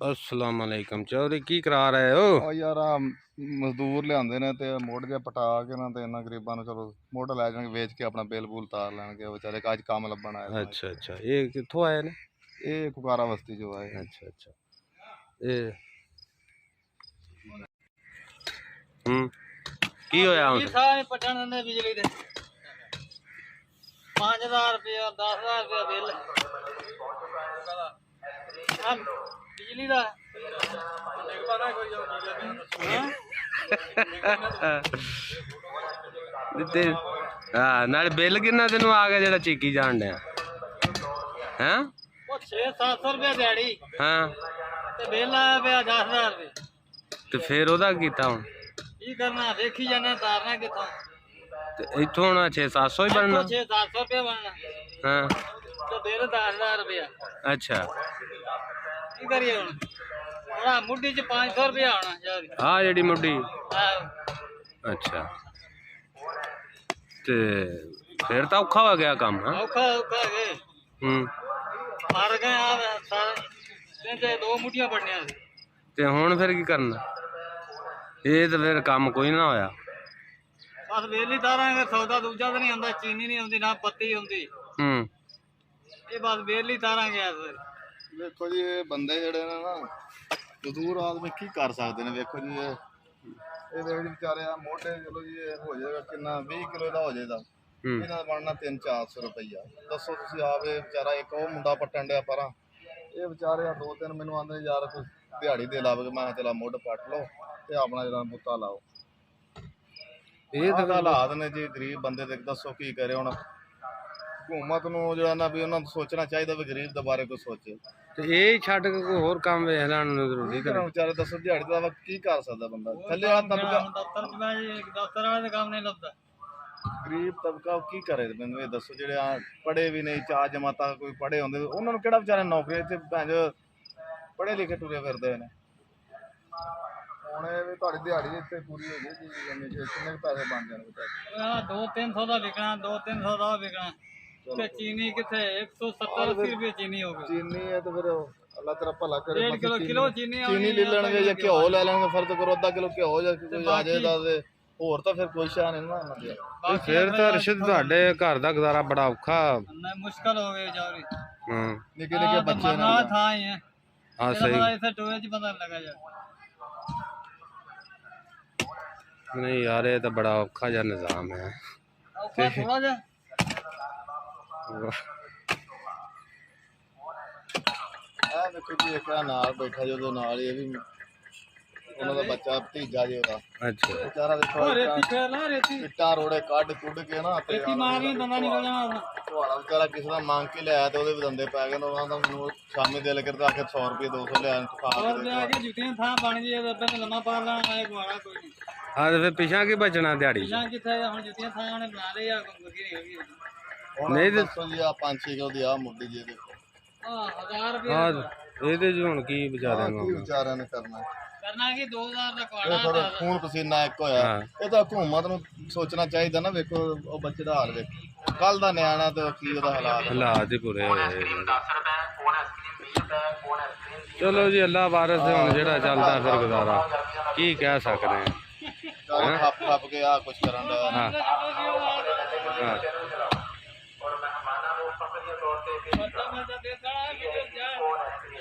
अस्सलाम वालेकुम चौधरी की करा रहे हो? ਉਹ ਯਾਰ ਆ ਮਜ਼ਦੂਰ ਲਿਆਂਦੇ ਨੇ ਤੇ ਮੁੱਢ ਜਿਹਾ ਪਟਾ ਕੇ ਨਾ ਤੇ ਇਹਨਾਂ ਗਰੀਬਾਂ ਨੂੰ ਚਲੋ ਮੁੱਢ ਲੈ ਜਾਣਗੇ ਵੇਚ ਕੇ ਆਪਣਾ ਬਿੱਲ ਬੁਲ ਤਾਰ ਲੈਣਗੇ ਉਹ ਵਿਚਾਰੇ ਅੱਜ ਕੰਮ ਲੱਭਣ ਆਏ ਨੇ। अच्छा अच्छा ये कित्थों आए ने? ਇਹ ਕੁਕਾਰਾ ਬਸਤੀ ਚੋਂ ਆਏ। अच्छा अच्छा ये की होया हुण? सारे पटन ने बिजली दे 5000 रुपया 10000 रुपया बिल बिजली दा ਦਿੱਤੇ ਹਾਂ ਨਾਲ ਬਿੱਲ ਕਿੰਨਾ ਤੈਨੂੰ ਆ ਗਿਆ ਜਿਹੜਾ ਚੀਕੀ ਜਾਣ ਡਿਆ ਹੈਂ? ਉਹ 6-700 रुपया दिहाड़ी ਹਾਂ ਤੇ ਬਿੱਲ ਆਇਆ ਪਿਆ 10000 रुपये ਤੇ ਫਿਰ ਉਹਦਾ ਕੀਤਾ ਹੁਣ ਕੀ ਕਰਨਾ ਵੇਖੀ ਜਾਣਾ ਤਾਰਨਾ ਕਿੱਥੋਂ ਤੇ ਇੱਥੋਂ ਹੁਣ 6-700 ਹੀ ਬਣਨਾ 6-700 रुपया बनना ਹਾਂ ਤੇ ਬਿੱਲ 10000 रुपया ਅੱਛਾ ਕੀ ਕਰੀਏ ਹੁਣ ਉਹਦਾ ਮੁੱਢੀ ਚ 500 रुपया ਆਉਣਾ ਯਾਰ ਆ ਜਿਹੜੀ ਮੁੱਢੀ ਆਹ ਅੱਛਾ ਤੇ ਫਿਰ ਤਾਂ ਔਖਾ ਹੋ ਗਿਆ ਕੰਮ ਹਾਂ ਔਖਾ ਔਖਾ ਗਏ ਮਰ ਗਏ ਆ ਸਾਰੇ ਤੇ 2 ਮੁੱਠੀਆਂ ਪੜਨੀਆਂ ਸੀ ਤੇ ਹੁਣ ਫਿਰ ਕੀ ਕਰਨਾ ਇਹ ਤਾਂ ਫਿਰ ਕੰਮ ਕੋਈ ਨਾ ਹੋਇਆ ਬਸ ਵੇਲੀ ਤਾਰਾਂਗੇ ਸੌਦਾ ਦੂਜਾ ਤਾਂ ਨਹੀਂ ਆਉਂਦਾ ਚੀਨੀ ਨਹੀਂ ਆਉਂਦੀ ਨਾ ਪੱਤੀ ਆਉਂਦੀ ਇਹ ਬਸ ਵੇਲੀ ਤਾਰਾਂਗੇ ਯਾਰ ਵੇਖੋ ਜੀ ਇਹ ਬੰਦੇ ਜਿਹੜੇ ਨੇ ਨਾ ਮਜ਼ਦੂਰ ਆਦਮੀ ਕੀ ਕਰ ਸਕਦੇ ਨੇ। ਵੇਖੋ ਜੀ ਇਹ ਵੇਖ ਜੀ ਵਿਚਾਰੇ ਆ ਮੋਢੇ ਚਲੋ ਜੀ ਇਹ ਹੋ ਜਾਏਗਾ ਕਿੰਨਾ 20 ਕਿਲੋ ਦਾ ਹੋ ਜਾਏਗਾ ਇਹਨਾਂ ਦਾ ਬਣਨਾ 300-400 ਰੁਪਈਆ। ਦੱਸੋ ਤੁਸੀਂ ਆਪ ਇਹ ਵਿਚਾਰਾ ਇੱਕ ਉਹ ਮੁੰਡਾ ਪੱਟਣ ਡਿਆ ਪਰਾਂ ਇਹ ਵਿਚਾਰੇ ਆ 2-3 ਮੈਨੂੰ ਆਂਦੇ ਯਾਰ ਕੋਈ ਦਿਹਾੜੀ ਦੇ ਲਾਵੇ ਮੈਂ ਕਿਹਾ ਚਲਾ ਮੁੱਢ ਪੱਟ ਲਓ ਤੇ ਆਪਣਾ ਜਿਹੜਾ ਬੁੱਤਾ ਲਾਓ। ਇਹ ਤਾਂ ਹਾਲਾਤ ਨੇ ਜੀ ਗਰੀਬ ਬੰਦੇ ਦੇ। ਦੱਸੋ ਕੀ ਕਰੇ ਹੁਣ ਹਕੂਮਤ ਨੂੰ ਜਿਹੜਾ ਨਾ ਵੀ ਉਹਨਾਂ ਨੂੰ ਸੋਚਣਾ ਚਾਹੀਦਾ ਵੀ ਗਰੀਬ ਦੇ ਬਾਰੇ ਕੋਈ ਸੋਚੇ ਤੇ ਇਹ ਛੱਡ ਕੇ ਕੋਈ ਹੋਰ ਕੰਮ ਵੇਖ ਲੈਣ ਨੂੰ ਜ਼ਰੂਰੀ ਕਰੇ ਵਿਚਾਰੇ। ਦੱਸੋ ਦਿਹਾੜੀ ਦਾ ਕੀ ਕਰ ਸਕਦਾ ਬੰਦਾ ਥੱਲੇ ਵਾਲਾ ਤਬਕਾ ਦਫ਼ਤਰ ਚ ਬੈ ਜੇ ਦਫ਼ਤਰ ਵਾਲੇ ਦਾ ਕੰਮ ਨਹੀਂ ਲੱਭਦਾ ਗਰੀਬ ਤਬਕਾ ਉਹ ਕੀ ਕਰੇ ਮੈਨੂੰ ਇਹ ਦੱਸੋ। ਜਿਹੜੇ ਆ ਪੜ੍ਹੇ ਵੀ ਨਹੀਂ ਚਾਰ ਜਮਾਤਾਂ ਕੋਈ ਪੜ੍ਹੇ ਹੁੰਦੇ ਉਹਨਾਂ ਨੂੰ ਕਿਹੜਾ ਵਿਚਾਰੇ ਨੌਕਰੀ ਇੱਥੇ ਭੈਣ ਪੜ੍ਹੇ ਲਿਖੇ ਤੁਰੇ ਫਿਰਦੇ ਨੇ। ਹੁਣ ਇਹ ਵੀ ਤੁਹਾਡੀ ਦਿਹਾੜੀ ਇੱਥੇ ਪੂਰੀ ਹੋ ਗਈ ਜੀ ਕਿੰਨੇ ਪੈਸੇ ਬਣ ਜਾਣਗੇ? 2-300 ਦਾ ਵਿਕਣਾ 2-300 ਦਾ ਵਿਕਣਾ ਤੇ ਚੀਨੀ ਕਿੱਥੇ 170-80 ਰੁਪਏ ਚੀਨੀ ਹੋ ਗਈ। ਚੀਨੀ ਹੈ ਤੇ ਫਿਰ ਅੱਲਾ ਤੇਰਾ ਭਲਾ ਕਰੇ। 1.5 ਕਿਲੋ ਚੀਨੀ ਲੈ ਲੈਣਗੇ ਜਾਂ ਘਿਓ ਲੈ ਲੈਣਗੇ ਫਰਜ਼ ਕਰੋ ਅੱਧਾ ਕਿਲੋ ਘਿਓ ਜਾਂ ਕੋਈ ਆ ਜਾਏਗਾ ਤੇ ਹੋਰ ਤਾਂ ਫਿਰ ਕੋਈ ਸ਼ਾਨ ਨਹੀਂ ਨਾ ਉਹਨਾਂ ਦੀ। ਫਿਰ ਤਾਂ ਰਸ਼ਦ ਤੁਹਾਡੇ ਘਰ ਦਾ ਗੁਜ਼ਾਰਾ ਬੜਾ ਔਖਾ ਮੁਸ਼ਕਲ ਹੋ ਗਈ ਜਾਰੀ। ਨਿੱਕੇ ਨਿੱਕੇ ਬੱਚੇ ਨਾਲ ਥਾਂ ਹੀ ਹੈ ਹਾਂ ਸਹੀ ਇੱਥੇ ਟੋਏ ਚ ਪਤਾ ਲੱਗਾ ਜਾ ਨਹੀਂ ਯਾਰ ਇਹ ਤਾਂ ਬੜਾ ਔਖਾ ਜਿਹਾ ਨਿਜ਼ਾਮ ਹੈ। ਔਖਾ ਥੋੜਾ ਜਿਹਾ ਆ ਵੇਖੋ ਜੀ ਇੱਕ ਨਾਲ ਬੈਠਾ ਜਦੋਂ ਨਾਲ ਇਹ ਵੀ ਉਹਨਾਂ ਦਾ ਬੱਚਾ ਭਤੀਜਾ ਜੀ ਉਹਦਾ ਅੱਛਾ ਵਿਚਾਰਾ ਦੇਖੋ ਰੇਤੀ ਫੇਰਨਾ ਰੇਤੀ ਇੱਟਾਂ ਰੋੜੇ ਕੱਢ ਕੁੱਢ ਕੇ ਨਾ ਤੇ ਰੇਤੀ ਮਾਰੀ ਦੰਦਾ ਨਿਕਲ ਜਾਣਾ ਤੁਹਾਡਾ ਵਿਚਾਰਾ ਕਿਸੇ ਦਾ ਮੰਗ ਕੇ ਲਿਆਇਆ ਤੇ ਉਹਦੇ ਵੀ ਦੰਦੇ ਪੈ ਗਏ। ਉਹਨਾਂ ਦਾ ਮੈਨੂੰ ਸ਼ਾਮੀ ਦਿਲ ਕਰਦਾ ਆਖਿਰ 100 ਰੁਪਏ 200 ਲਿਆ ਹੋਰ ਲਿਆ ਕੇ ਜੁੱਤੀਆਂ ਥਾਂ ਬਣ ਗਈ ਅੱਬੇ ਨੇ ਲੰਮਾ ਪਾ ਲੈਣਾ ਆਏ ਗਵਾੜਾ ਕੋਈ ਨਹੀਂ। ਆ ਤੇ ਫਿਰ ਪਿਛਾਂ ਕੀ ਬਚਣਾ ਦਿਹਾੜੀ ਜਾਂ ਕਿੱਥੇ ਹੁਣ ਜੁੱਤੀਆਂ ਥਾਂ ਉਹਨੇ ਬਣਾ ਲਈ ਆ ਮੁਰਗੀ ਨਹੀਂ ਹੈਗੀ ਨਹੀਂ ਦੱਸੋ ਜੀ ਆ 5-6 ਕਿਲੋ ਦੀ ਆ ਮੁੱਢੀ ਜੀ ਇਹਦੇ 1000 ਰੁਪਏ ਹਾਂ ਇਹਦੇ ਚ ਹੁਣ ਕੀ ਵਿਚਾਰਿਆਂ ਨੂੰ ਕੀ ਵਿਚਾਰਿਆਂ ਨੇ ਕਰਨਾ ਕਿ 2000 ਦਾ ਇਹ ਕੁਆੜਾ ਥੋੜਾ ਖੂਨ ਪਸੀਨਾ ਇੱਕ ਹੋਇਆ। ਇਹ ਤਾਂ ਹਕੂਮਤ ਨੂੰ ਸੋਚਣਾ ਚਾਹੀਦਾ ਨਾ। ਵੇਖੋ ਉਹ ਬੱਚੇ ਦਾ ਹਾਲ ਵੇਖੋ ਕੱਲ ਦਾ ਨਿਆਣਾ ਤੇ ਕੀ ਉਹਦਾ ਹਾਲਾਤ ਹੀ ਬੁਰੇ ਹੋਏ। ਚਲੋ ਜੀ ਅੱਲਾ ਵਾਰਿਸ ਹੈ ਹੁਣ ਜਿਹੜਾ ਚੱਲਦਾ ਫਿਰ ਗੁਜ਼ਾਰਾ ਕੀ ਕਹਿ ਸਕਦੇ ਖੱਪ ਖੱਪ ਕੇ ਆ ਕੁਛ ਕਰਨ ਦਾ। ਹਾਂ